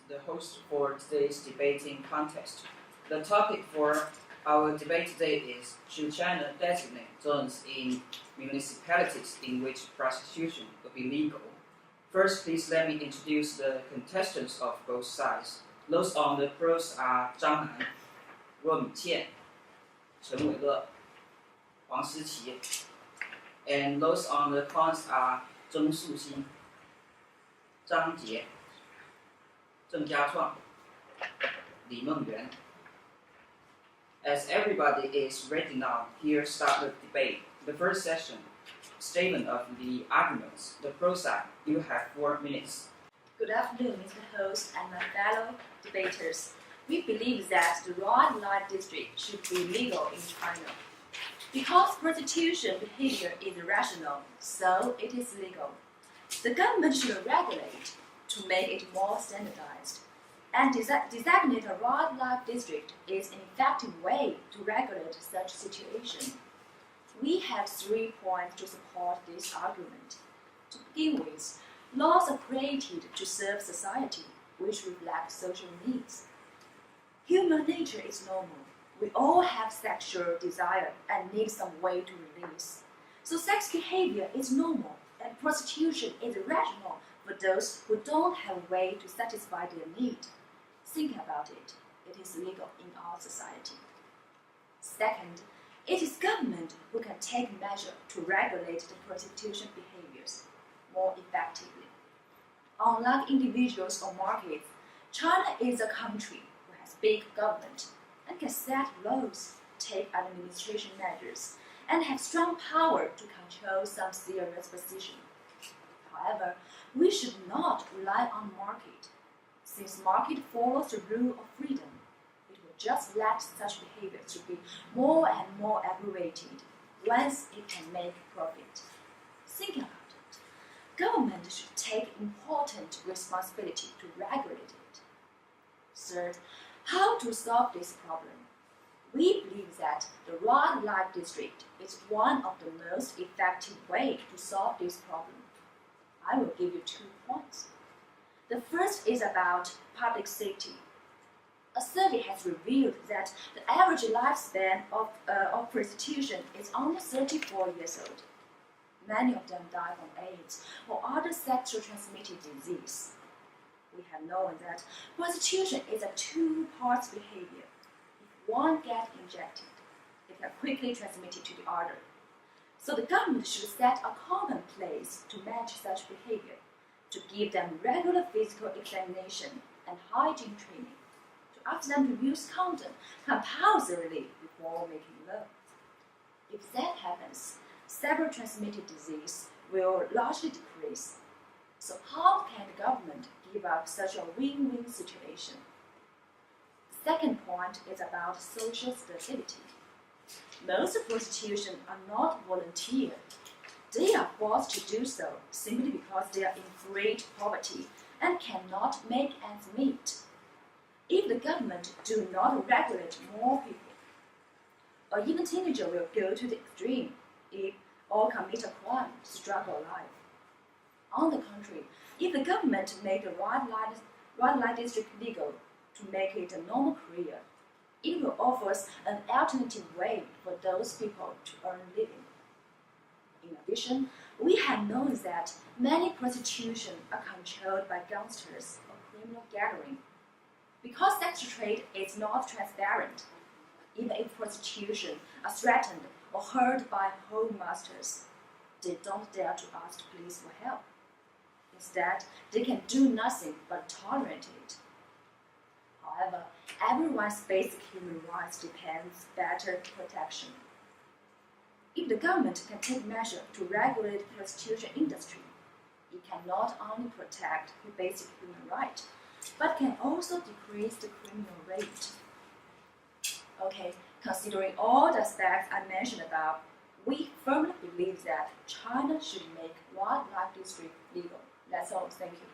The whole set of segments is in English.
the host for today's debating contest. The topic for our debate today is: should China designate zones in municipalities in which prostitution will be legal? First, please let me introduce the contestants of both sides. Those on the pros are Zhang Han, 若米倩, 陈伟乐, 黄思琪, and those on the cons are 曾素欣, 张杰, 郑家创, 李梦圆. As everybody is ready now, here start the debate. The first session, statement of the arguments. The pro side, you have 4 minutes. Good afternoon, Mr. Host and my fellow debaters. We believe that the red light district should be legal in China. Because prostitution behavior is irrational, so it is legal. The government should regulate to make it more standardized. And designate a red light district is an effective way to regulate such situation. We have 3 points to support this argument. To begin with, laws are created to serve society, which reflect social needs. Human nature is normal. We all have sexual desire and need some way to release. So sex behavior is normal, and prostitution is irrational for those who don't have a way to satisfy their need. Think about it. It is legal in our society. Second, it is government who can take measure to regulate the prostitution behaviors more effectively. Unlike individuals or markets, China is a country who has big government and can set laws, take administration measures, and have strong power to control some serious position. However, we should not rely on market. Since market follows the rule of freedom, it will just let such behavior to be more and more aggravated once it can make profit. Think about it. Government should take important responsibility to regulate it. Third, how to solve this problem? We believe that the red light district is one of the most effective ways to solve this problem. I will give you 2 points. The first is about public safety. A survey has revealed that the average lifespan of prostitution is only 34 years old. Many of them die from AIDS or other sexually transmitted disease. We have known that prostitution is a two-part behavior. If one gets injected, it can quickly transmit it to the other. So the government should set a common place to match such behavior, to give them regular physical examination and hygiene training, to ask them to use condom compulsorily before making love. If that happens, several transmitted diseases will largely decrease. So how can the government give up such a win-win situation? The second point is about social stability. Most prostitution are not volunteer. They are forced to do so simply because they are in great poverty and cannot make ends meet. If the government do not regulate more people, or even teenagers will go to the extreme or commit a crime to struggle life. On the contrary, if the government made the red light district legal to make it a normal career, it will offer an alternative way for those people to earn a living. In addition, we have known that many prostitution are controlled by gangsters or criminal gathering. Because sex trade is not transparent, even if prostitution are threatened or hurt by home masters, they don't dare to ask police for help. Instead, they can do nothing but tolerate it. However, everyone's basic human rights depends better protection. If the government can take measures to regulate the prostitution industry, it can not only protect the basic human right, but can also decrease the criminal rate. Okay, considering all the aspects I mentioned above, we firmly believe that China should make red light district legal. That's all. Thank you.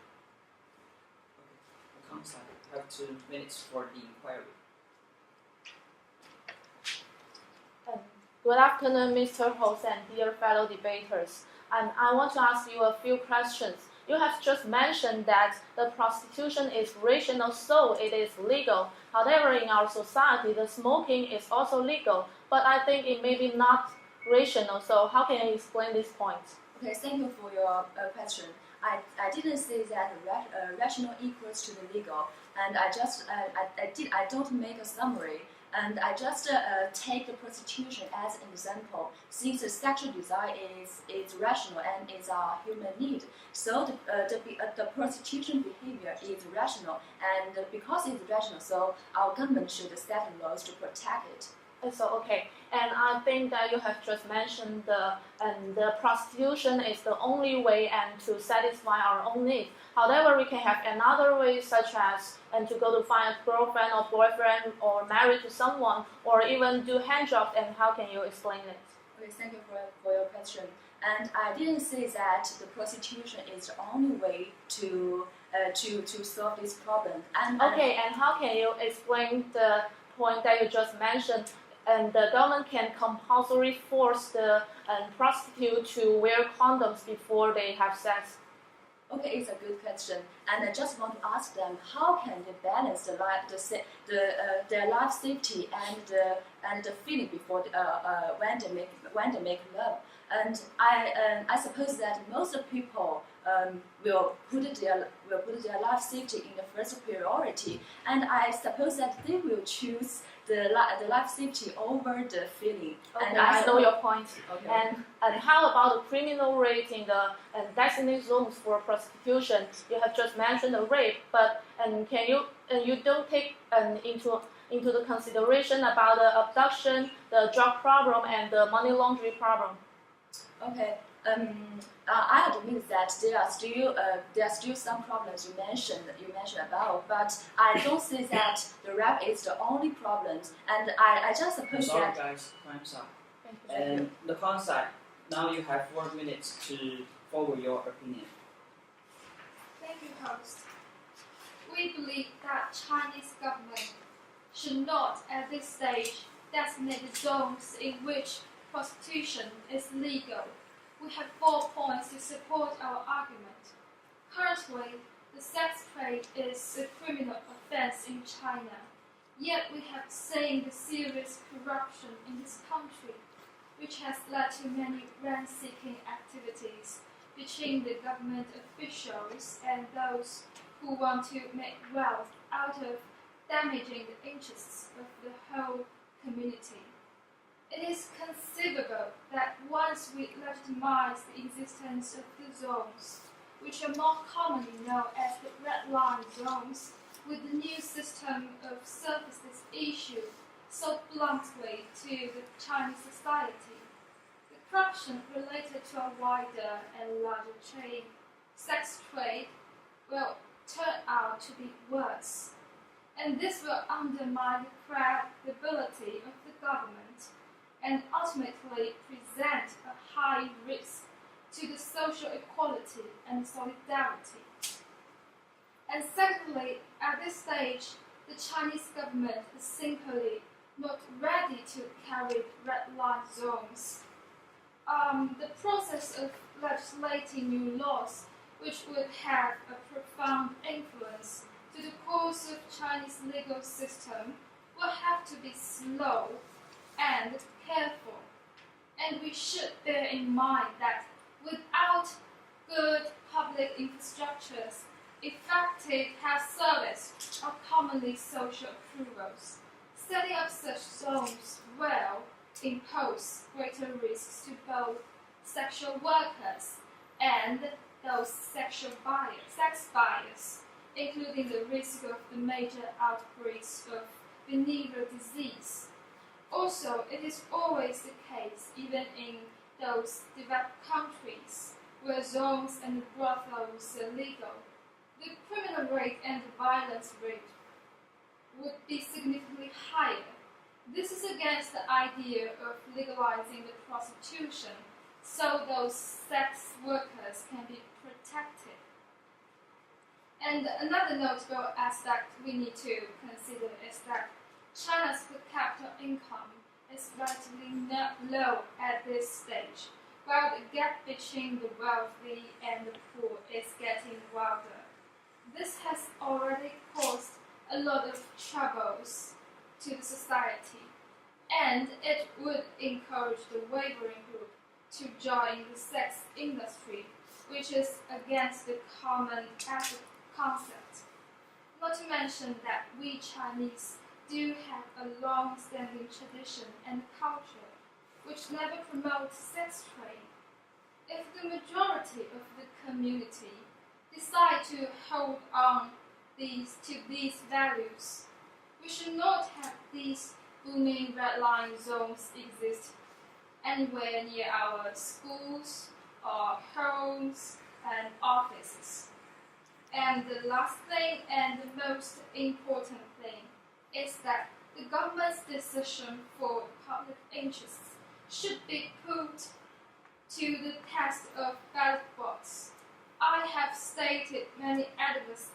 Okay, the council have 2 minutes for the inquiry. Good afternoon, Mr. Host and dear fellow debaters. I want to ask you a few questions You have just mentioned that the prostitution is rational, so it is legal. However, in our society, the smoking is also legal, but I think it may be not rational. So how can you explain this point? Okay, thank you for your question. I didn't say that rational equals to the legal, and I don't make a summary, and I just take the prostitution as an example. Since the sexual desire is rational and is a human need, so the prostitution behavior is rational, and because it's rational, so our government should set laws to protect it. So okay, and I think that you have just mentioned the prostitution is the only way and to satisfy our own needs. However, we can have another way, such as to go to find a girlfriend or boyfriend or marry to someone, or even do hand jobs. And how can you explain it? Okay, thank you for your question. And I didn't say that the prostitution is the only way to solve this problem. And how can you explain the point that you just mentioned? And the government can compulsory force the prostitute to wear condoms before they have sex. Okay, it's a good question, and I just want to ask them how can they balance their life safety and the feeling before when they make love. And I suppose that most people will put their life safety in the first priority, and I suppose that they will choose the life safety over the feeling. Okay, and I know your point. Okay. And how about the criminal rate in the designated zones for prostitution? You have just mentioned the rape, but you don't take into the consideration about the abduction, the drug problem, and the money laundering problem. Okay. I admit that there are still some problems you mentioned about, but I don't say that the rap is the only problem, and I just suppose sorry, that. Guys, time's up. And the concept. Now you have 4 minutes to forward your opinion. Thank you, host. We believe that Chinese government should not, at this stage, designate zones in which prostitution is legal. We have 4 points to support our argument. Currently, the sex trade is a criminal offense in China, yet we have seen the serious corruption in this country, which has led to many rent-seeking activities between the government officials and those who want to make wealth out of damaging the interests of the whole community. It is conceivable that once we legitimize the existence of the zones, which are more commonly known as the red line zones, with the new system of services issued so bluntly to the Chinese society, the corruption related to a wider and larger trade, sex trade, will turn out to be worse. And this will undermine the credibility of the government and ultimately present a high risk to the social equality and solidarity. And secondly, at this stage, the Chinese government is simply not ready to carry red line zones. The process of legislating new laws, which would have a profound influence to the course of Chinese legal system, will have to be slow and careful. And we should bear in mind that without good public infrastructures, effective health service, or commonly social approvals, setting up such zones will impose greater risks to both sexual workers and those sex buyers, including the risk of the major outbreaks of venereal disease. Also, it is always the case, even in those developed countries where zones and brothels are legal, the criminal rate and the violence rate would be significantly higher. This is against the idea of legalizing the prostitution, so those sex workers can be protected. And another notable aspect we need to consider is that China's per capita income is relatively low at this stage, while the gap between the wealthy and the poor is getting wider. This has already caused a lot of troubles to the society, and it would encourage the wavering group to join the sex industry, which is against the common ethic concept. Not to mention that we Chinese do have a long-standing tradition and culture which never promotes sex trade. If the majority of the community decide to hold on to these values, we should not have these booming red line zones exist anywhere near our schools or homes and offices. And the last thing and the most important thing is that the government's decision for public interests should be put to the test of ballot box. I have stated many adverse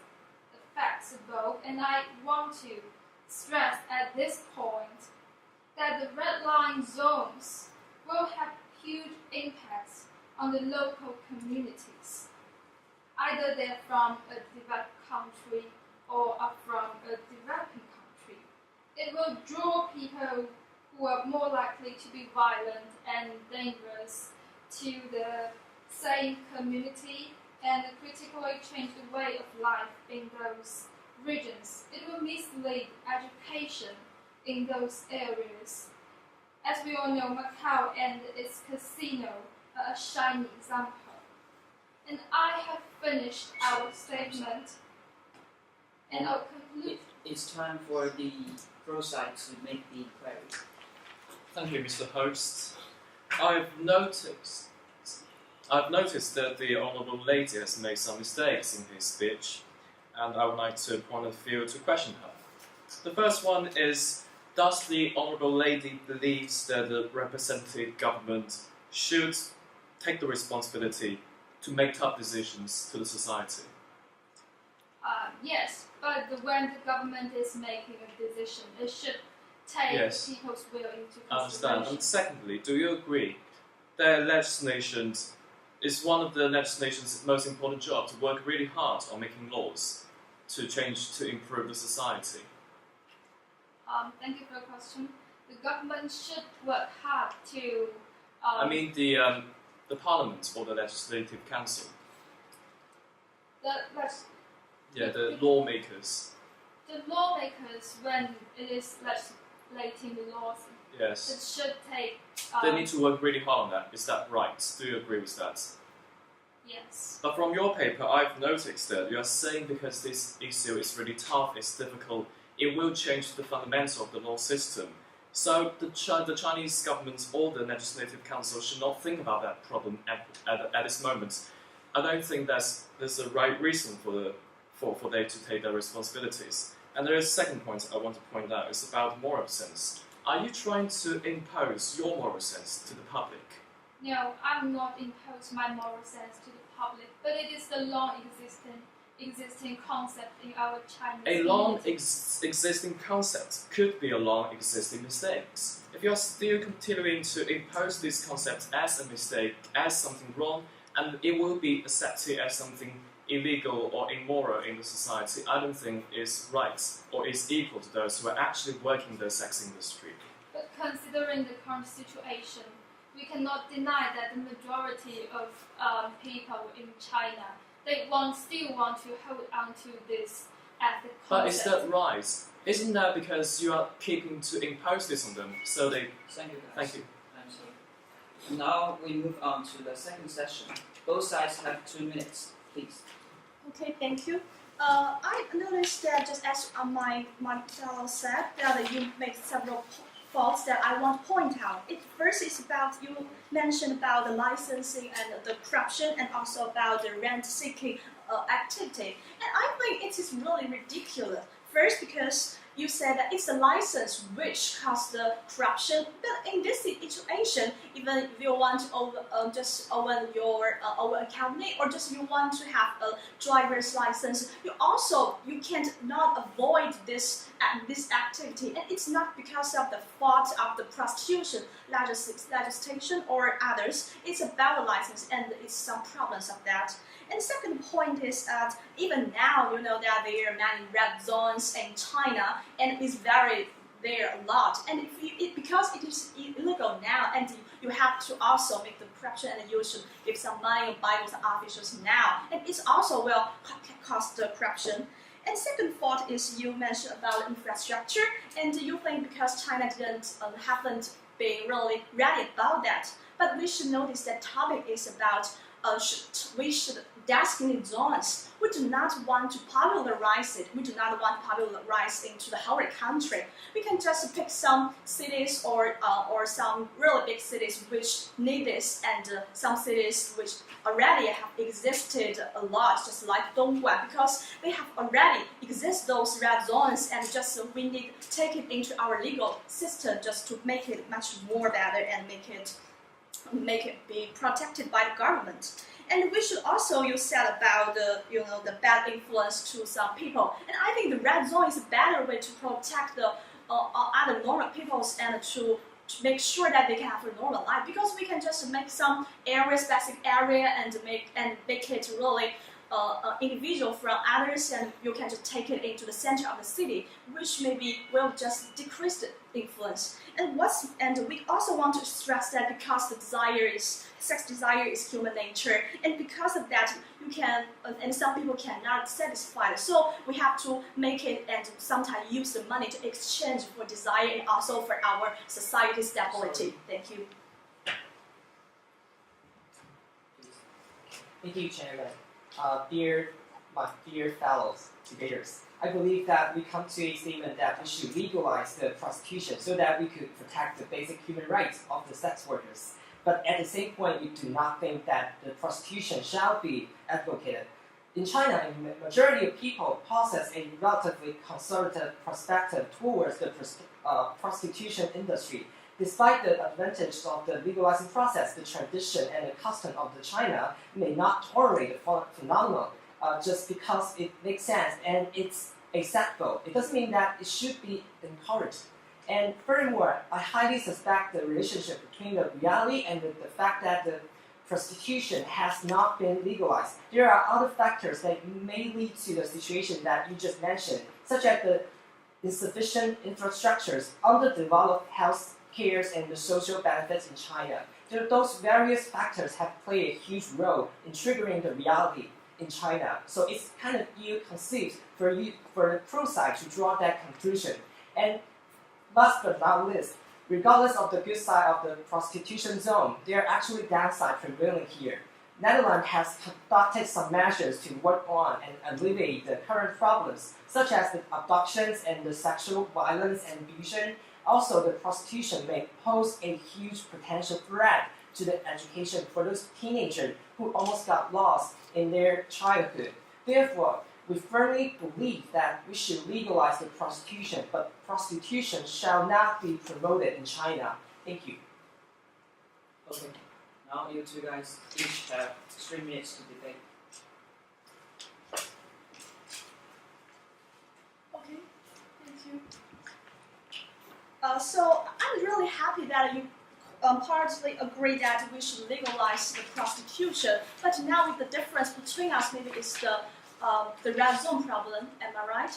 effects above, and I want to stress at this point that the red line zones will have huge impacts on the local communities. Either they're from a developed country or are from a developing country. It will draw people who are more likely to be violent and dangerous to the same community and critically change the way of life in those regions. It will mislead education in those areas. As we all know, Macau and its casino are a shining example. And I have finished our statement, and I'll conclude. It's time for the pro side to make the inquiry. Thank you, Mr. Host. I've noticed that the Honourable Lady has made some mistakes in his speech, and I would like to point a few to question her. The first one is, does the Honourable Lady believe that the representative government should take the responsibility to make tough decisions to the society? Yes, but when the government is making a decision, it should take people's will into consideration. I understand. And secondly, do you agree that legislation is one of the legislation's most important jobs, to work really hard on making laws to improve the society? Thank you for the question. The government should work hard to... I mean the Parliament or the Legislative Council. The lawmakers. The lawmakers, when it is legislating the laws, yes, it should take... they need to work really hard on that. Is that right? Do you agree with that? Yes. But from your paper, I've noticed that you are saying because this issue is really tough, it's difficult, it will change the fundamental of the law system. So the Chinese government or the Legislative Council should not think about that problem at this moment. I don't think there's a right reason for them to take their responsibilities. And there is a second point I want to point out, it's about moral sense. Are you trying to impose your moral sense to the public? No, I'm not imposing my moral sense to the public, but it is the long existing concept in our Chinese community. A long existing concept could be a long existing mistake. If you're still continuing to impose this concept as a mistake, as something wrong, and it will be accepted as something illegal or immoral in the society, I don't think is right or is equal to those who are actually working in the sex industry. But considering the current situation, we cannot deny that the majority of people in China, they still want to hold on to this ethic concept. But is that right? Isn't that because you are keeping to impose this on them? So they... Thank you, guys. Thank you. I'm sorry. Now we move on to the second session. Both sides have 2 minutes, please. Okay, thank you. I noticed that just as my fellow said, that you make several faults that I want to point out. First is about, you mentioned about the licensing and the corruption, and also about the rent-seeking activity. And I think it is really ridiculous. first, because you said that it's the license which caused the corruption. But in this situation, even if you want to just open your own company, or just you want to have a driver's license, you can't not avoid this activity. And it's not because of the fault of the prostitution legislation or others. It's about the license, and it's some problems of that. And the second point is that even now, you know that there are many red zones in China, and it's very there a lot. And because it is illegal now, and you have to also make the corruption, and you should give some money and buy those officials now, and it's also will cause the corruption. And second fault is you mentioned about infrastructure, and you think because China haven't been really ready about that. But we should notice that topic is about we should designate zones. We do not want to popularize it. We do not want to popularize into the whole country. We can just pick some cities or some really big cities which need this, and some cities which already have existed a lot, just like Dongguan, because they have already exist those red zones, and just we need to take it into our legal system just to make it much more better and make it be protected by the government. And we should also, you said about the bad influence to some people. And I think the red zone is a better way to protect the other normal peoples, and to make sure that they can have a normal life. Because we can just make some specific area and make it really individual from others, and you can just take it into the center of the city, which maybe will just decrease the influence. And we also want to stress that because sex desire is human nature, and because of that you can and some people cannot satisfy it. So we have to make it, and sometimes use the money to exchange for desire, and also for our society stability. Thank you. Thank you, Chairman. My dear fellows debaters, I believe that we come to a statement that we should legalize the prostitution so that we could protect the basic human rights of the sex workers. But at the same point, we do not think that the prostitution shall be advocated. In China, a majority of people possess a relatively conservative perspective towards the prostitution industry. Despite the advantage of the legalizing process, the tradition and the custom of the China may not tolerate the phenomenon just because it makes sense and it's acceptable. It doesn't mean that it should be encouraged. And furthermore, I highly suspect the relationship between the reality and the fact that the prostitution has not been legalized. There are other factors that may lead to the situation that you just mentioned, such as the insufficient infrastructures, underdeveloped health cares, and the social benefits in China. Those various factors have played a huge role in triggering the reality in China. So it's kind of ill-conceived for the pro side to draw that conclusion. And last but not least, regardless of the good side of the prostitution zone, there are actually downsides prevailing here. Netherlands has adopted some measures to work on and alleviate the current problems, such as the abductions and the sexual violence and abuse. Also, the prostitution may pose a huge potential threat to the education for those teenagers who almost got lost in their childhood. Therefore, we firmly believe that we should legalize the prostitution, but prostitution shall not be promoted in China. Thank you. Okay, now you two guys each have 3 minutes to debate. Okay, thank you. So I'm really happy that you partly agree that we should legalize the prostitution, but now with the difference between us, maybe it's the red zone problem. Am I right?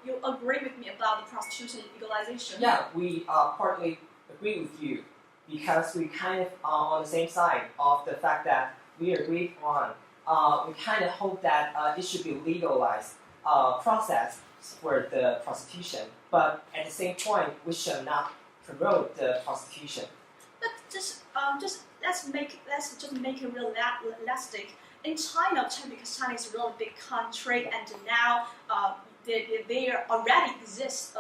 You agree with me about the prostitution legalization? Yeah, we partly agree with you because we kind of are on the same side of the fact that we agree on. We kind of hope that it should be legalized process for the prostitution, but at the same point, we should not promote the prostitution. But let's just make it realistic. In China, because China is a really big country, and now there already exists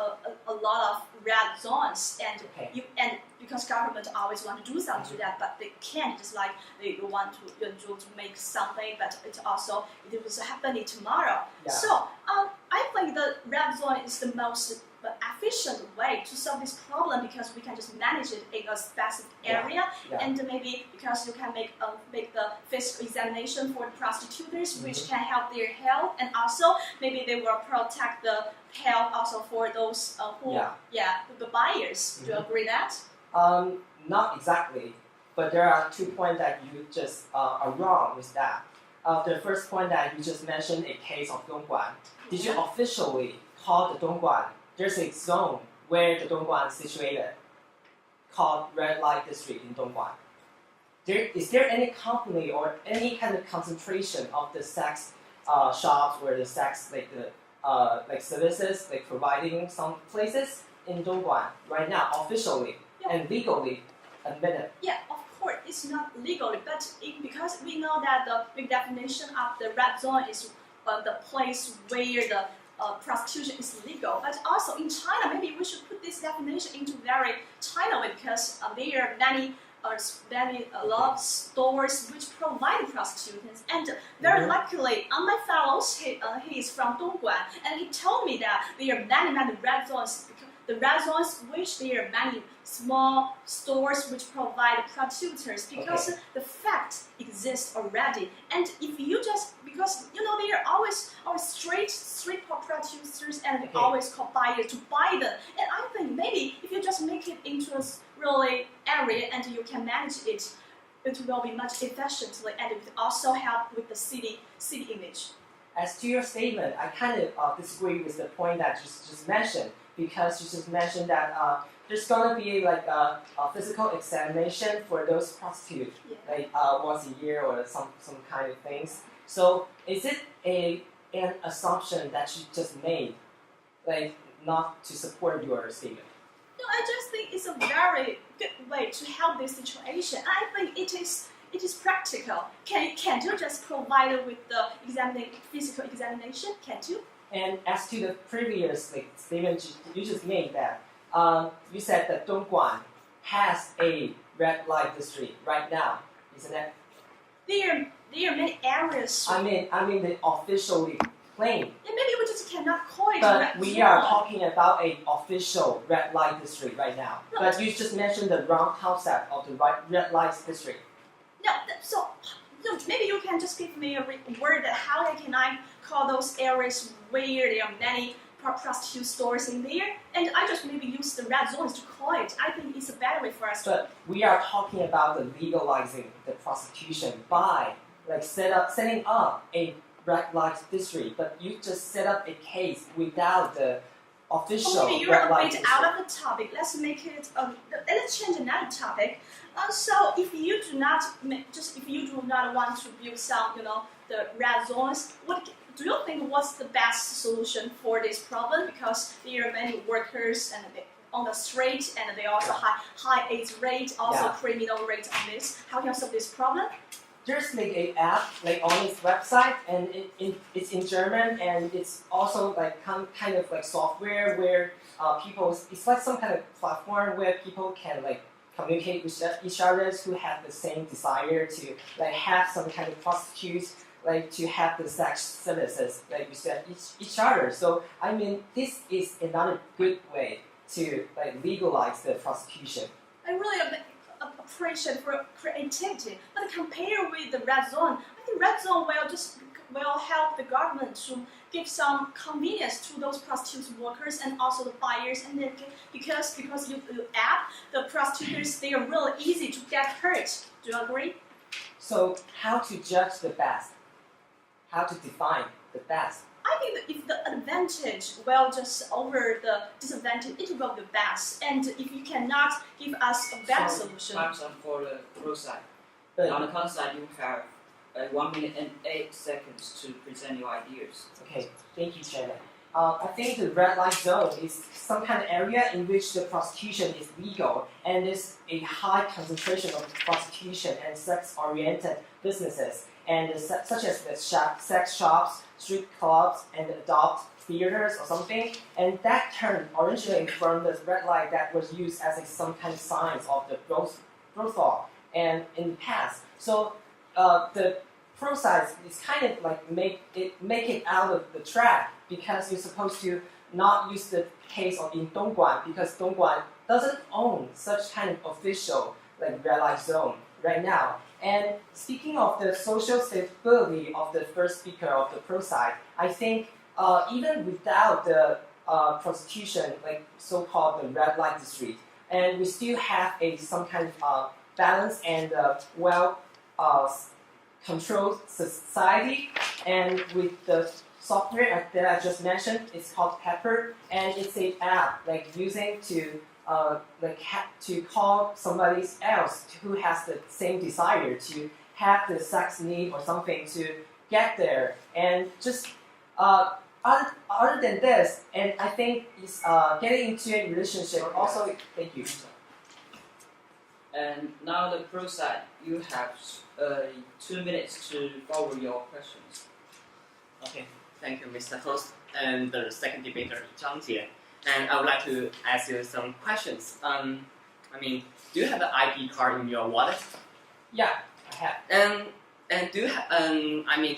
a lot of red zones, and Okay. and because government always want to do something to that, but they can't. Just like they want to make something, but it was happening tomorrow. Yeah. So I think the zone is the most efficient way to solve this problem because we can just manage it in a specific area, and maybe because you can make the physical examination for the prostitutes, which can help their health, and also maybe they will protect the health also for those the buyers. Do you agree that? Not exactly, but there are 2 points that you just are wrong with that. The first point that you just mentioned, a case of Dongguan. Did you officially call the Dongguan? There's a zone where the Dongguan is situated, called red light district in Dongguan. Is there any company or any kind of concentration of the sex shops or the sex like services like providing some places in Dongguan right now officially and legally admitted? Yeah, of course, it's not legally, but because we know that the definition of the red zone is the place where the prostitution is legal. But also in China, maybe we should put this definition into very China way because there are a lot of stores which provide prostitutes, and very luckily, my fellow he is from Dongguan, and he told me that there are many red zones. The red zones, which there are many small stores which provide prostitutes, because the fact exists already. And if you just, because there are always street prostitutes, and they always call buyers to buy them. And I think maybe if you just make it into a really area and you can manage it, it will be much efficiently, and it will also help with the city image. As to your statement, I kind of disagree with the point that you just mentioned, because you just mentioned that there's going to be like a physical examination for those prostitutes, like once a year or some kind of things. So is it an assumption that you just made, like not to support your statement? No, I just think it's a very good way to help this situation. I think it is practical. Can't you just provide it with the physical examination? Can't you? And as to the previous statement you just made, that you said that Dongguan has a red light district right now, isn't it? There are many areas. I mean the officially claim. Yeah, maybe we just cannot call it. But we are talking about an official red light district right now. No. But you just mentioned the wrong concept of the red light district. No, so maybe you can just give me a word that how can I call those areas where there are many prostitute stores in there, and I just maybe use the red zones to call it. I think it's a better way for us. But we are talking about the legalizing the prostitution by setting up a red light district, but you just set up a case without the official maybe you're red a light bit district. out of the topic. Let's make it. Let's change another topic. So if you do not want to build some, the red zones, what do you think? What's the best solution for this problem? Because there are many workers and on the street, and they also high AIDS rate, also criminal rate on this. How can you solve this problem? There's like an app on its website, and it's in German, and it's also like kind of like software where people, it's like some kind of platform where people can communicate with each other who have the same desire to have some kind of prostitutes, to have the sex services, like you said, each other. So I mean, this is another good way to legalize the prostitution. I really appreciate for creativity, but compared with the red zone, I think red zone will help the government to give some convenience to those prostitute workers and also the buyers, and then because you app the prostitutes, they are really easy to get hurt. Do you agree? So how to judge the best? How to define the best? I think that if the advantage will just over the disadvantage, it will be best. And if you cannot give us a better solution. Time's up for the pro side. But On the con side, you have 1 minute and 8 seconds to present your ideas. okay, thank you, Chairman. I think the red light zone is some kind of area in which the prostitution is legal, and there's a high concentration of prostitution and sex-oriented businesses, and such as the sex shops, street clubs, and adult theaters or something. And that term originated from the red light that was used as some kind of sign of the growth and in the past. So the pro side is kind of make it out of the track, because you're supposed to not use the case of in Dongguan because Dongguan doesn't own such kind of official like red light zone right now. And speaking of the social stability of the first speaker of the pro side, I think even without the prostitution, like so-called the red light district, and we still have some kind of balance and controlled society. And with the software that I just mentioned, it's called Pepper, and it's an app like using to to call somebody else who has the same desire to have the sex need or something to get there. And just other than this, and I think it's getting into a relationship also. Thank you. And now the pro side, you have 2 minutes to forward your questions. Okay, thank you, Mr. Host, and the second debater, Zhang Jie. And I would like to ask you some questions. Do you have an ID card in your wallet? Yeah, I have. And do you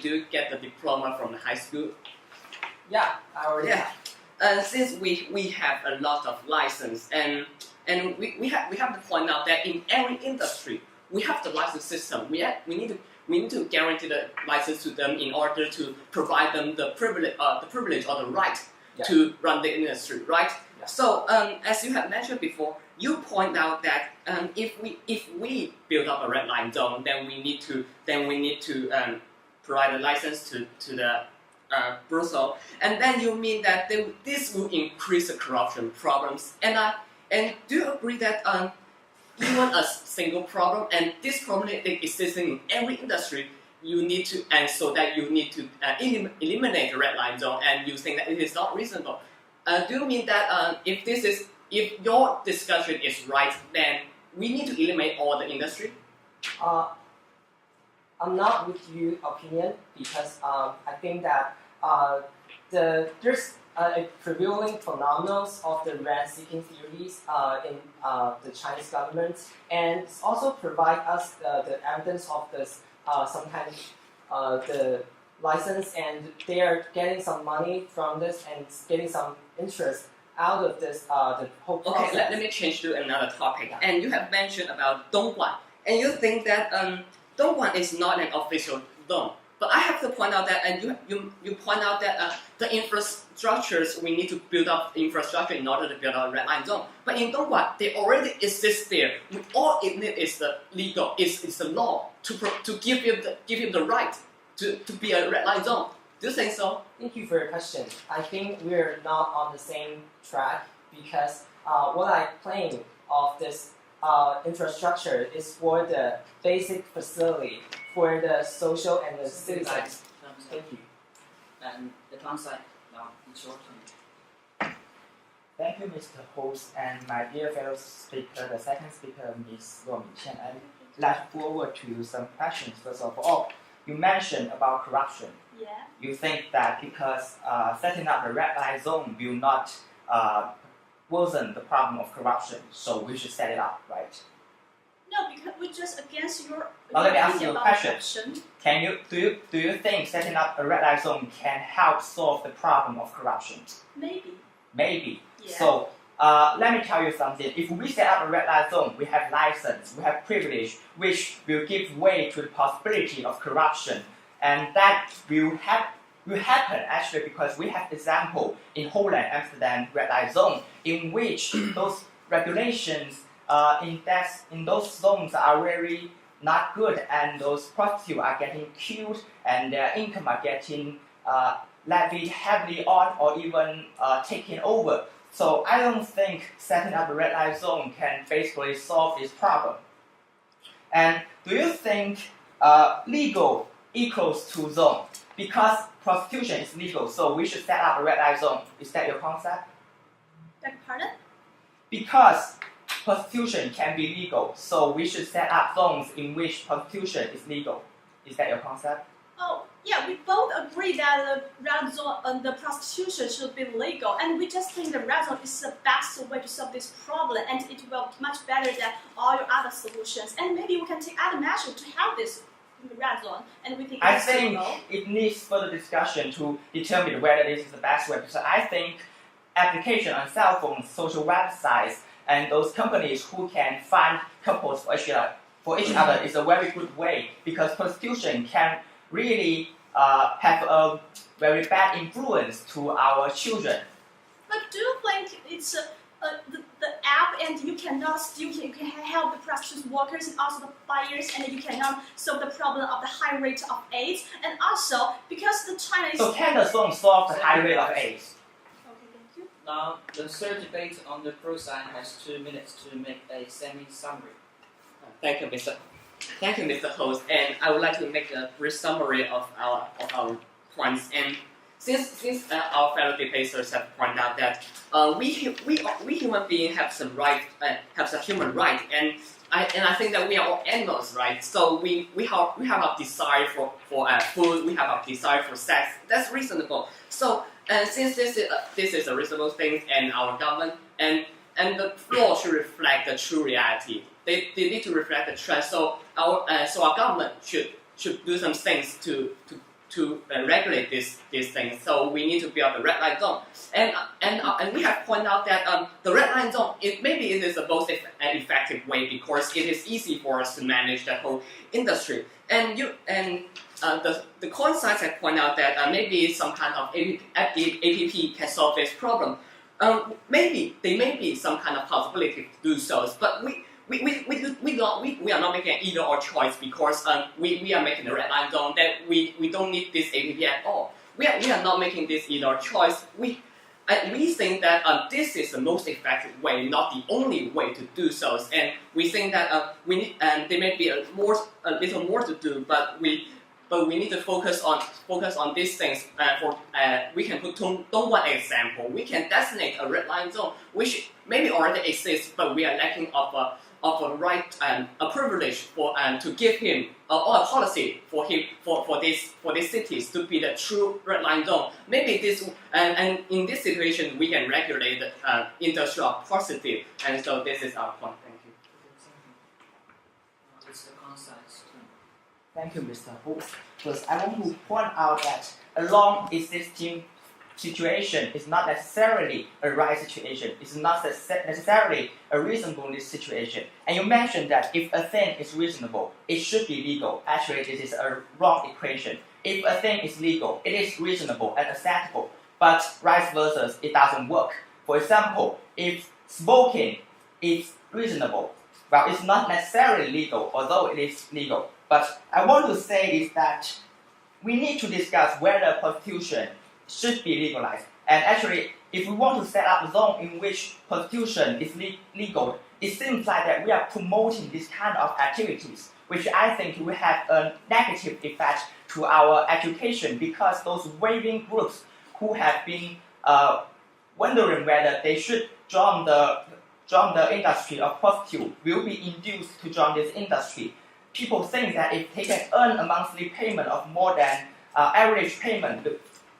do you get the diploma from the high school? Yeah, I already have. Since we have a lot of license and we have to point out that in every industry we have the license system. We need to guarantee the license to them in order to provide them the privilege or the right to run the industry, right? Yeah. So as you have mentioned before, you point out that if we build up a red line zone, then we need to provide a license to the Brussels, and then you mean that this will increase the corruption problems. And do you agree that even a single problem, and this problem exists in every industry, you need to eliminate the red line zone, and you think that it is not reasonable? Do you mean that if your discussion is right, then we need to eliminate all the industry? I'm not with your opinion because I think that there's a prevailing phenomenon of the rent-seeking theories in the Chinese government, and it's also provide us the evidence of this some kind of the license, and they are getting some money from this and getting some interest out of this the whole process. Okay, let me change to another topic. Yeah. And you have mentioned about Dongguan, and you think that Dongguan is not an official zone. But I have to point out that, and you point out that the infrastructures, we need to build up infrastructure in order to build a red line zone. But in Dongguan, they already exist there. All it needs is the legal, is the law to give you the right to be a red line zone. Do you think so? Thank you for your question. I think we're not on the same track because what I claim of this infrastructure is for the basic facility for the social and the citizens. Thank you. And the downside, now it's your turn. Thank you, Mr. Host, and my dear fellow speaker, the second speaker, Ms. Luo Minqian. I'd like to forward to you some questions. First of all, you mentioned about corruption. Yeah. You think that because setting up a red light zone will not worsen the problem of corruption, so we should set it up, right? No, because we're just against your. Now let me ask you a question. Corruption. Do you think setting up a red light zone can help solve the problem of corruption? Maybe. Maybe. Yeah. So let me tell you something. If we set up a red light zone, we have license, we have privilege, which will give way to the possibility of corruption, and that will happen actually because we have example in Holland, Amsterdam red light zone in which those regulations in those zones are very not good, and those prostitutes are getting killed and their income are getting levied heavily on or even taken over. So I don't think setting up a red light zone can basically solve this problem. And do you think legal equals to zone? Because prostitution is legal, so we should set up a red light zone. Is that your concept? Beg pardon? Because prostitution can be legal, so we should set up zones in which prostitution is legal. Is that your concept? Oh, yeah, we both agree that the red zone and the prostitution should be legal, and we just think the red zone is the best way to solve this problem, and it will be much better than all your other solutions. And maybe we can take other measures to help this red zone, and we think I it's think legal. it needs further discussion to determine whether this is the best way, because I think application on cell phones, social websites, and those companies who can find couples for each other is a very good way, because prostitution can really have a very bad influence to our children. But do you think it's the app, and you cannot you can help the prostitution workers and also the buyers, and you cannot solve the problem of the high rate of AIDS, and also because the China is. So can the song solve the high rate of AIDS? Okay, thank you. Now, the third debate on the pro side has 2 minutes to make a semi-summary. Thank you, Mr. Host. And I would like to make a brief summary of our points. And since our fellow debaters have pointed out that we human beings have some right, have a human right, and I think that we are all animals, right? So we have a desire for food, we have a desire for sex. That's reasonable. So since this is a reasonable thing, and our government and the law should reflect the true reality. They need to reflect the trend. So our government should do some things to regulate these things. So we need to build the red line zone. And we have pointed out that the red line zone, maybe it is the most effective way, because it is easy for us to manage the whole industry. And the coin sites have pointed out that maybe some kind of app can solve this problem. Maybe there may be some kind of possibility to do so, but we are not making an either or choice, because we are making the red line zone that we don't need this app at all. We are not making this either or choice. We think that this is the most effective way, not the only way to do so. And we think that we need, there may be a little more to do, but we need to focus on these things. We can put Dongguan example. We can designate a red line zone, which maybe already exists, but we are lacking of a right, a privilege for to give him or a policy for these cities to be the true red line zone. Maybe this and in this situation we can regulate the industry of prostitution. And so this is our point. Thank you. It's the concise term. Thank you, Mr. Hu. Because I want to point out that a long existing situation is not necessarily a right situation. It's not necessarily a reasonableness situation. And you mentioned that if a thing is reasonable, it should be legal. Actually, this is a wrong equation. If a thing is legal, it is reasonable and acceptable. But vice versa, it doesn't work. For example, if smoking is reasonable, well, it's not necessarily legal, although it is legal. But I want to say is that we need to discuss whether prostitution should be legalized. And actually, if we want to set up a zone in which prostitution is legal, it seems like that we are promoting this kind of activities, which I think will have a negative effect to our education, because those waving groups who have been wondering whether they should join the industry of prostitute will be induced to join this industry. People think that if they can earn a monthly payment of more than average payment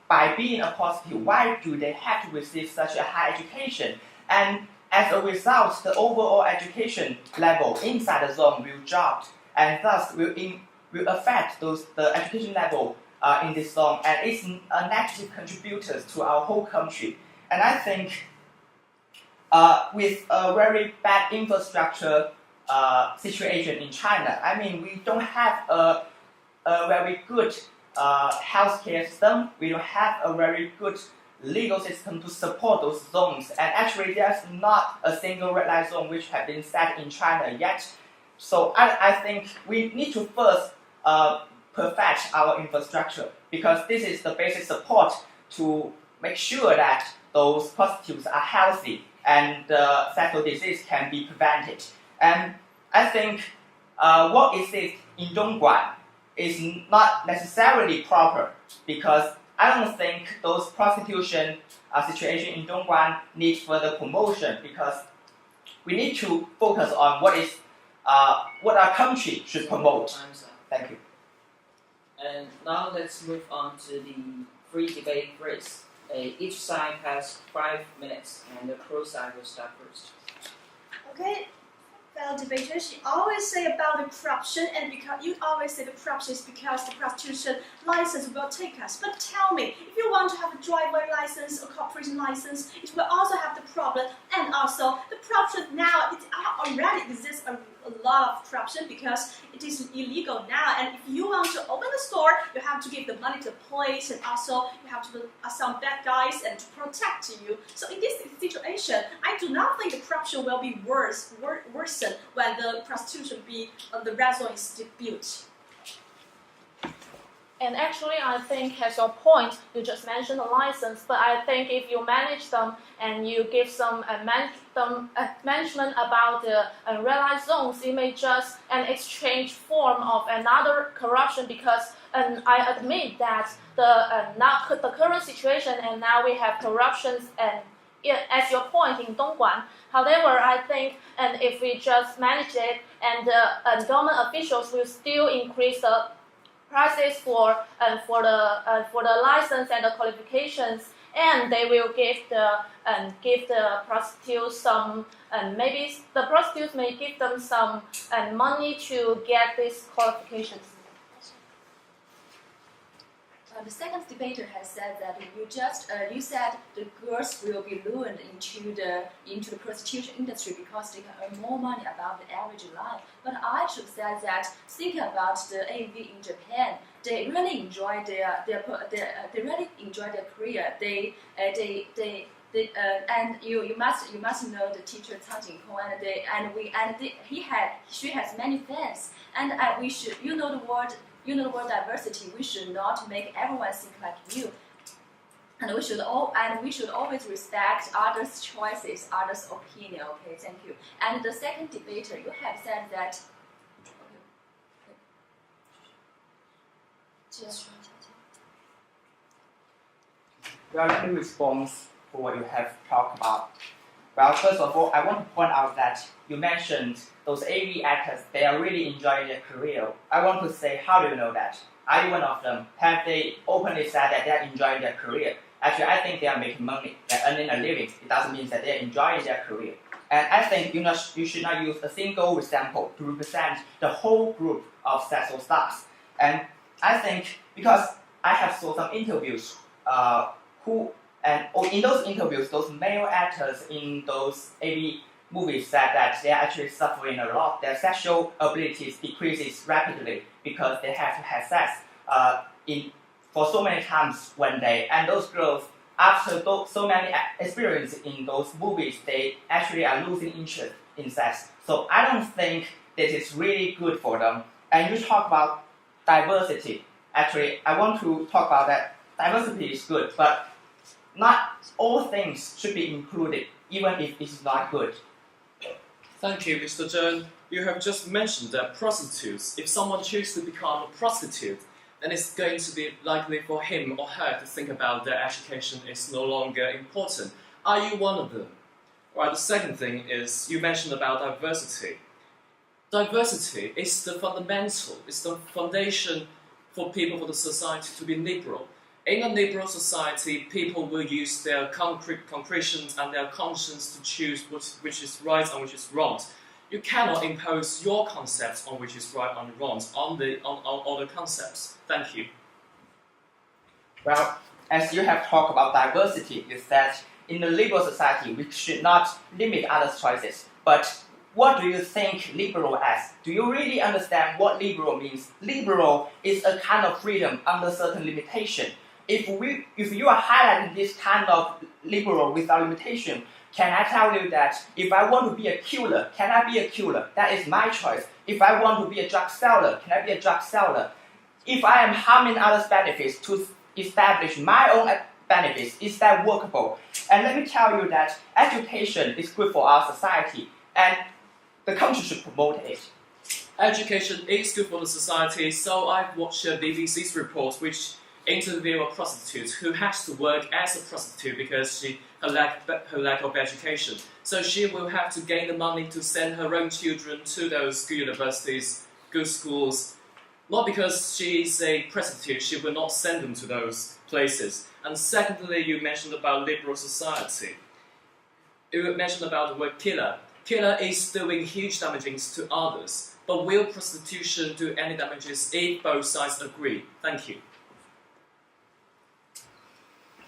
by being a prostitute, why do they have to receive such a high education? And as a result, the overall education level inside the zone will drop, and thus will affect the education level in this zone, and it's a negative contributor to our whole country. And I think with a very bad infrastructure situation in China, I mean, we don't have a very good healthcare system. We don't have a very good legal system to support those zones. And actually, there's not a single red light zone which has been set in China yet. So I think we need to first perfect our infrastructure, because this is the basic support to make sure that those prostitutes are healthy and sexual disease can be prevented. And I think what is it in Dongguan is not necessarily proper, because I don't think those prostitution situation in Dongguan need further promotion, because we need to focus on what our country should promote. Thank you. And now let's move on to the free debate race. Each side has 5 minutes, and the pro side will start first. Okay, fellow debaters, you always say about the corruption, and because you always say the corruption is because the prostitution license will take us. But tell me, if you want to have a driver license or corporation license, it will also have the problem, and also the corruption now it already exists a lot of corruption because it is illegal now. And if you want to open the store, you have to give the money to the police, and also you have to some bad guys and to protect you. So in this situation, I do not think the corruption will be worsen when the prostitution be the red zone is built. And actually, I think as your point, you just mentioned the license, but I think if you manage them and you give some management about the red light zones, it may just an exchange form of another corruption because I admit that the current situation and now we have corruptions and as your point in Dongguan. However, I think and if we just manage it and government officials will still increase the prices for the license and the qualifications, and they will give the prostitutes some, and maybe the prostitutes may give them some money to get these qualifications. The second debater has said that you said the girls will be lured into the prostitution industry because they can earn more money above the average line. But I should say that think about the AV in Japan. They really enjoy their career. And you must know the teacher Cao Jingkong she has many fans, and we should the word diversity. We should not make everyone think like you, and we should always respect others' choices, others' opinion. Okay, thank you. And the second debater, you have said that. Well, let me respond for what you have talked about. Well, first of all, I want to point out that you mentioned those AV actors, they are really enjoying their career. I want to say, how do you know that? Are you one of them? Have they openly said that they are enjoying their career? Actually, I think they are making money, they're earning a living. It doesn't mean that they are enjoying their career. And I think you should not use a single example to represent the whole group of sexual stars. And I think, because I have saw some interviews in those interviews, those male actors in those AV movies said that they are actually suffering a lot. Their sexual abilities decreases rapidly because they have to have sex for so many times one day. And those girls, after so many experiences in those movies, they actually are losing interest in sex. So I don't think that it's really good for them. And you talk about diversity. Actually, I want to talk about that. Diversity is good, but not all things should be included, even if it's not good. Thank you, Mr. Zhang. You have just mentioned that prostitutes, if someone chooses to become a prostitute, then it's going to be likely for him or her to think about their education is no longer important. Are you one of them? Right, the second thing is you mentioned about diversity. Diversity is the fundamental, it's the foundation for people, for the society to be liberal. In a liberal society, people will use their concretions and their conscience to choose which is right and which is wrong. You cannot impose your concepts on which is right and wrong on other concepts. Thank you. Well, as you have talked about diversity, you said in the liberal society we should not limit others' choices. But what do you think liberal as? Do you really understand what liberal means? Liberal is a kind of freedom under certain limitation. If you are highlighting this kind of liberal without limitation, can I tell you that if I want to be a killer, can I be a killer? That is my choice. If I want to be a drug seller, can I be a drug seller? If I am harming others' benefits to establish my own benefits, is that workable? And let me tell you that education is good for our society, and the country should promote it. Education is good for the society, so I've watched a BBC's report which interview a prostitute who has to work as a prostitute because her lack of education. So she will have to gain the money to send her own children to those good universities, good schools. Not because she is a prostitute, she will not send them to those places. And secondly, you mentioned about liberal society. You mentioned about the word killer. killer is doing huge damages to others, but will prostitution do any damages if both sides agree? Thank you.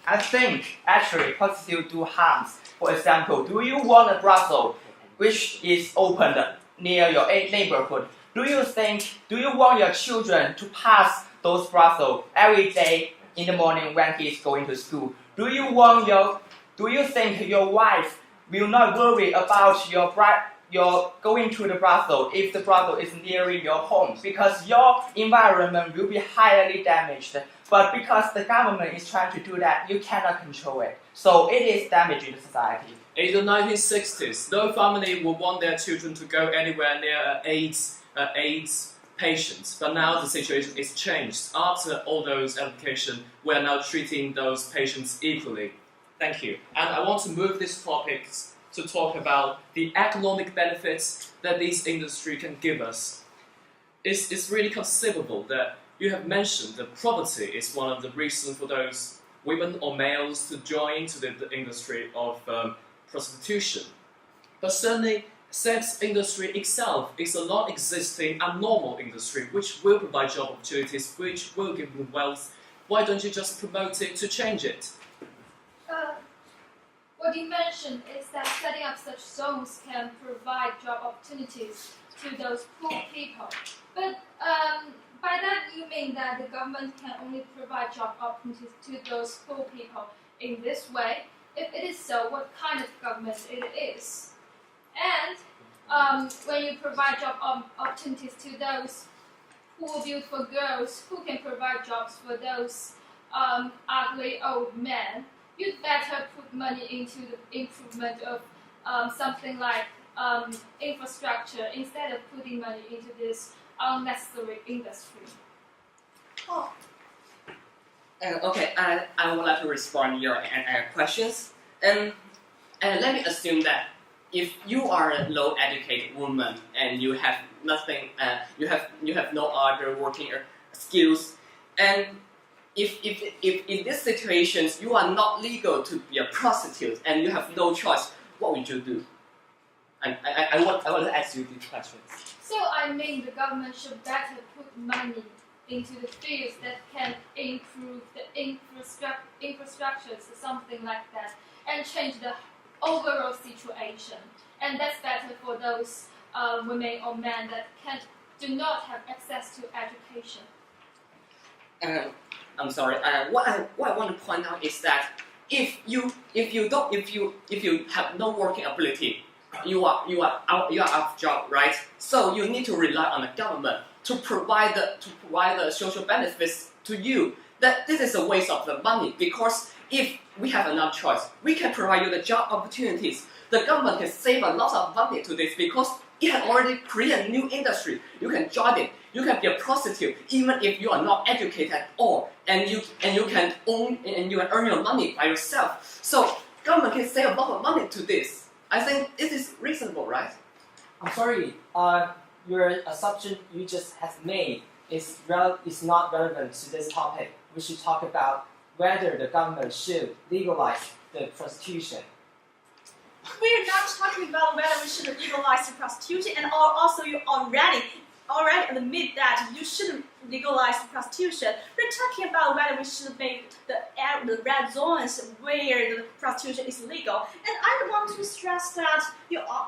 I think actually prostitutes do harms. For example, do you want a brothel which is opened near your neighborhood? Do you want your children to pass those brothels every day in the morning when he's going to school? Do you think your wife will not worry about your going to the brothel if the brothel is nearing your home? Because your environment will be highly damaged. But because the government is trying to do that, you cannot control it. So it is damaging the society. In the 1960s, no family would want their children to go anywhere near AIDS patients. But now the situation is changed. After all those applications, we are now treating those patients equally. Thank you. And I want to move this topic to talk about the economic benefits that this industry can give us. It's really conceivable that you have mentioned that poverty is one of the reasons for those women or males to join into the industry of prostitution. But certainly, sex industry itself is a non-existing and normal industry which will provide job opportunities, which will give them wealth. Why don't you just promote it to change it? What you mentioned is that setting up such zones can provide job opportunities to those poor people. But by that you mean that the government can only provide job opportunities to those poor people in this way? If it is so, what kind of government it is? And when you provide job opportunities to those poor, beautiful girls who can provide jobs for those ugly old men, you'd better put money into the improvement of something like infrastructure instead of putting money into this unnecessary industry. Oh. Okay, I would like to respond to your questions. And let me assume that if you are a low-educated woman and you have nothing, you have no other working skills, and if in these situations you are not legal to be a prostitute and you have no choice, what would you do? I want to ask you these questions. So I mean the government should better put money into the fields that can improve the infrastructures or something like that and change the overall situation. And that's better for those women or men that do not have access to education. I'm sorry. What I want to point out is that if you have no working ability, you are out of job, right? So you need to rely on the government to provide the social benefits to you. That this is a waste of the money, because if we have enough choice, we can provide you the job opportunities. The government can save a lot of money to this because it has already created a new industry. You can join it. You can be a prostitute even if you are not educated at all, and you can earn your money by yourself. So government can save a lot of money to this. I think it is reasonable, right? I'm sorry. Your assumption you just have made is not relevant to this topic. We should talk about whether the government should legalize the prostitution. We're not talking about whether we should legalize the prostitution, and also you already admit that you shouldn't legalize the prostitution. We're talking about whether we should make the red zones where the prostitution is legal. And I want to stress that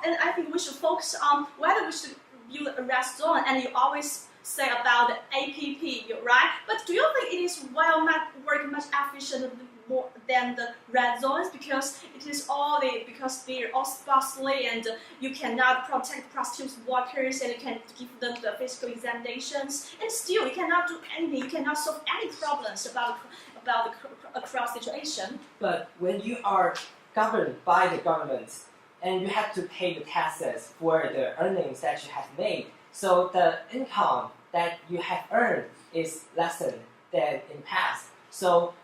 and I think we should focus on whether we should build a red zone. And you always say about the APP, right? But do you think it is working much efficient more than the red zones, because because they're all sparsely and you cannot protect prostitute workers and you can give them the physical examinations, and still you cannot do anything, you cannot solve any problems about the crowd situation. But when you are governed by the government and you have to pay the taxes for the earnings that you have made, so the income that you have earned is lesser than in past. So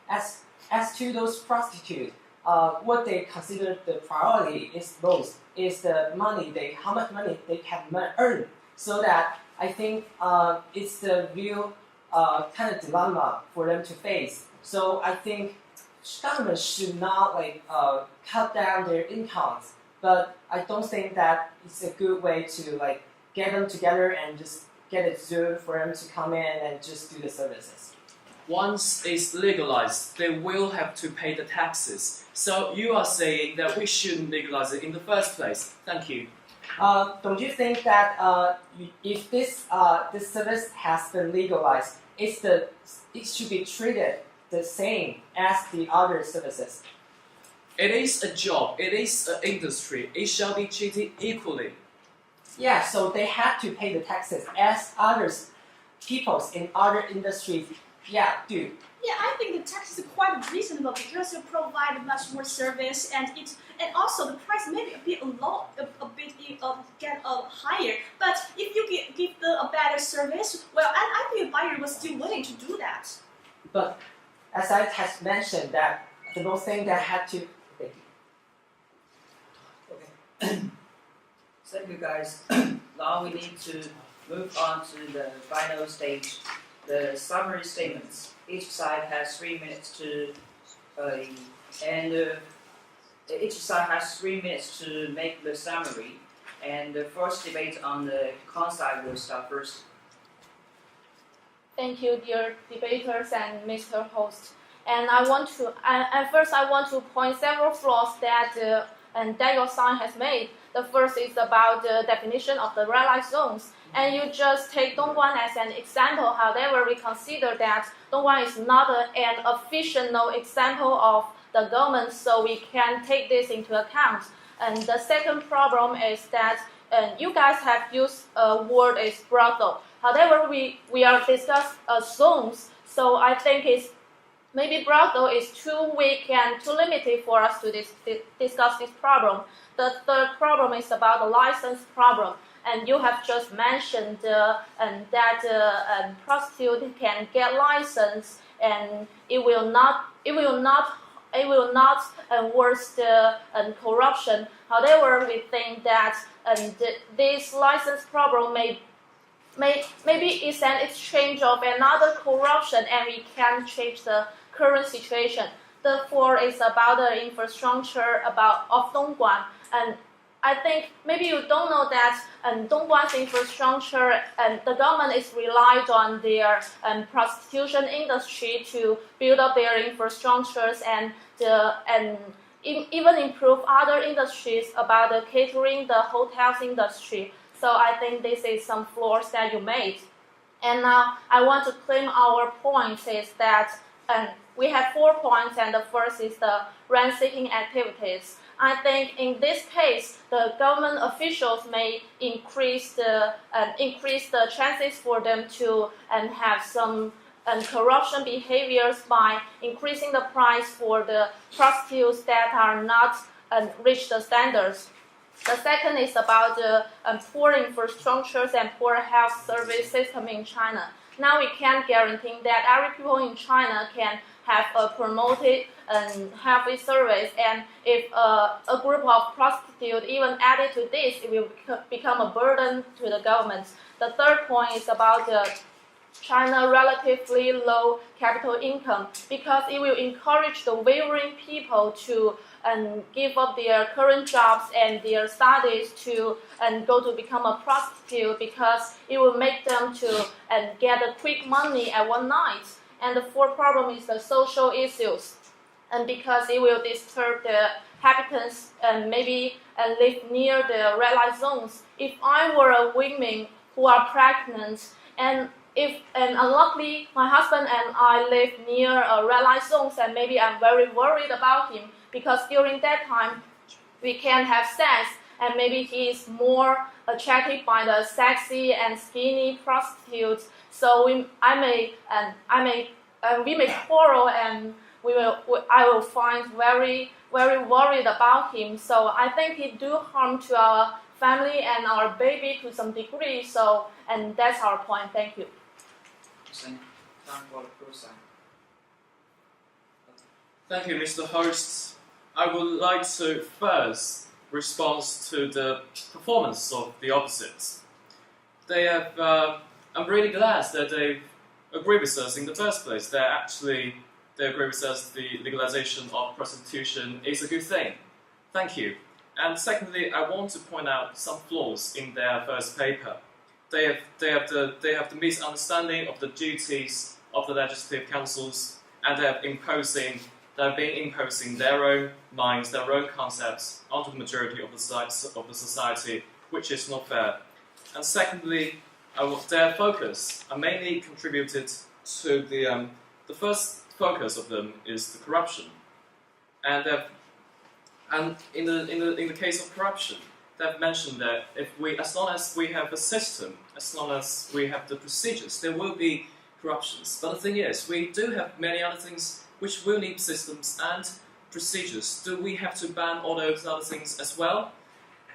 as to those prostitutes, what they consider the priority is most is the money how much money they can earn. So that I think it's the real kind of dilemma for them to face. So I think government should not cut down their incomes, but I don't think that it's a good way to like get them together and just get a zoo for them to come in and just do the services. Once it's legalized, they will have to pay the taxes. So you are saying that we shouldn't legalize it in the first place. Thank you. Don't you think that if this service has been legalized, it should be treated the same as the other services? It is a job, it is an industry, it shall be treated equally. Yeah, so they have to pay the taxes as others, peoples in other industries, do. Yeah, I think the tax is quite reasonable because you provide much more service and also the price may be a bit higher. But if you give a better service, well, I think the buyer was still willing to do that. But as I have mentioned, that the most thing that had to. Okay. Thank you, guys. Now we need to move on to the final stage, the summary statements. Each side has 3 minutes each side has 3 minutes to make the summary. And the first debate on the con side will start first. Thank you, dear debaters and Mr. Host. And first I want to point several flaws that your side has made. The first is about the definition of the red light zones. And you just take Dongguan as an example. However, we consider that Dongguan is not an official example of the government, so we can take this into account. And the second problem is that you guys have used a word is brothel. However, we are discuss zones, so I think it's maybe brothel is too weak and too limited for us to discuss this problem. The third problem is about the license problem. And you have just mentioned that prostitute can get license, and it will not worse the corruption. However, we think that this license problem maybe is an exchange of another corruption, and we can change the current situation. The fourth is about the infrastructure of Dongguan, and I think maybe you don't know that Dongguan's infrastructure and the government is relied on their prostitution industry to build up their infrastructures and even improve other industries about the catering, the hotels industry. So I think this is some flaws that you made. And now I want to claim our points is that we have 4 points, and the first is the rent-seeking activities. I think in this case, the government officials may increase the chances for them to have some corruption behaviors by increasing the price for the prostitutes that are not reach the standards. The second is about the poor infrastructures and poor health service system in China. Now we can't guarantee that every people in China can have a promoted healthy service, and if a group of prostitutes even added to this, it will become a burden to the government. The third point is about China relatively low capital income, because it will encourage the wavering people to give up their current jobs and their studies to go to become a prostitute, because it will make them to get a quick money at one night. And the fourth problem is the social issues, and because it will disturb the inhabitants and maybe live near the red light zones. If I were a woman who are pregnant, and unluckily my husband and I live near a red light zones, and maybe I'm very worried about him, because during that time we can have sex, and maybe he is more attracted by the sexy and skinny prostitutes. So we may quarrel, and I will find very worried about him. So I think it do harm to our family and our baby to some degree. So, and that's our point. Thank you. Thank you, Mr. Host. I would like to first respond to the performance of the opposites. They have. I'm really glad that they agree with us in the first place. They agree with us the legalization of prostitution is a good thing. Thank you. And secondly, I want to point out some flaws in their first paper. They have the misunderstanding of the duties of the legislative councils, and they have been imposing their own minds, their own concepts onto the majority of the society, which is not fair. And secondly, their focus are mainly contributed to the first focus of them is the corruption, and in the case of corruption, they've mentioned that as long as we have a system, as long as we have the procedures, there will be corruptions. But the thing is, we do have many other things which will need systems and procedures. Do we have to ban all those other things as well?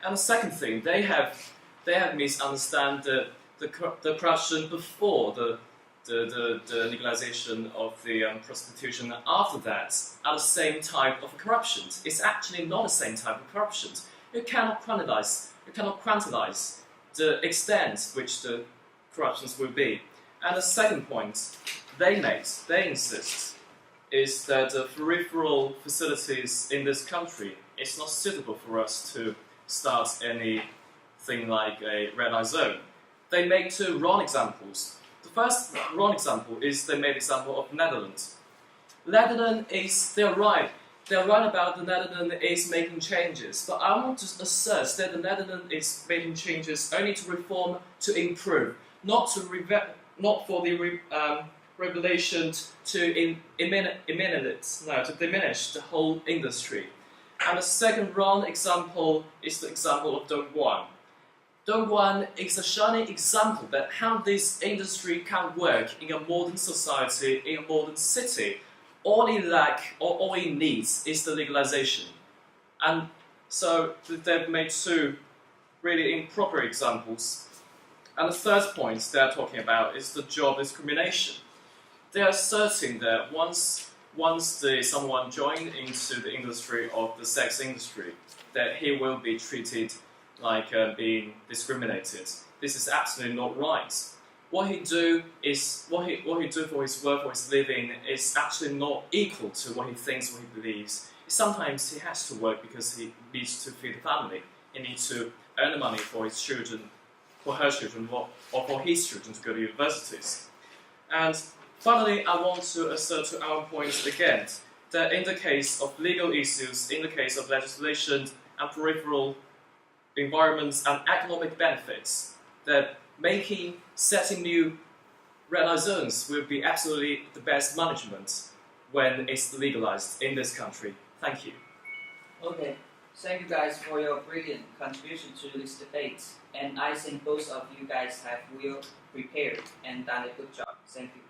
And the second thing, they have misunderstood the corruption before the legalization of the prostitution, and after that are the same type of corruption. It's actually not the same type of corruption. You cannot quantize the extent which the corruptions will be. And the second point they insist, is that the peripheral facilities in this country is not suitable for us to start anything like a red light zone. They make two wrong examples. The first wrong example is they made example of Netherlands. They're right about the Netherlands is making changes, but I want to assert that the Netherlands is making changes only to reform, to improve, not for the regulation to diminish the whole industry. And the second wrong example is the example of Dongguan. Dongguan is a shining example that how this industry can work in a modern society, in a modern city. All it needs is the legalization. And so they've made two really improper examples. And the third point they're talking about is the job discrimination. They are asserting that once someone joins into the industry of the sex industry, that he will be treated like being discriminated. This is absolutely not right. What he do for his work, for his living, is actually not equal to what he thinks, what he believes. Sometimes he has to work because he needs to feed the family. He needs to earn the money for his children, for her children, or for his children to go to universities. And finally, I want to assert to our point again that in the case of legal issues, in the case of legislation and peripheral environments and economic benefits, that setting new red light zones will be absolutely the best management when it's legalized in this country. Thank you. Okay, thank you guys for your brilliant contribution to this debate. And I think both of you guys have well prepared and done a good job. Thank you.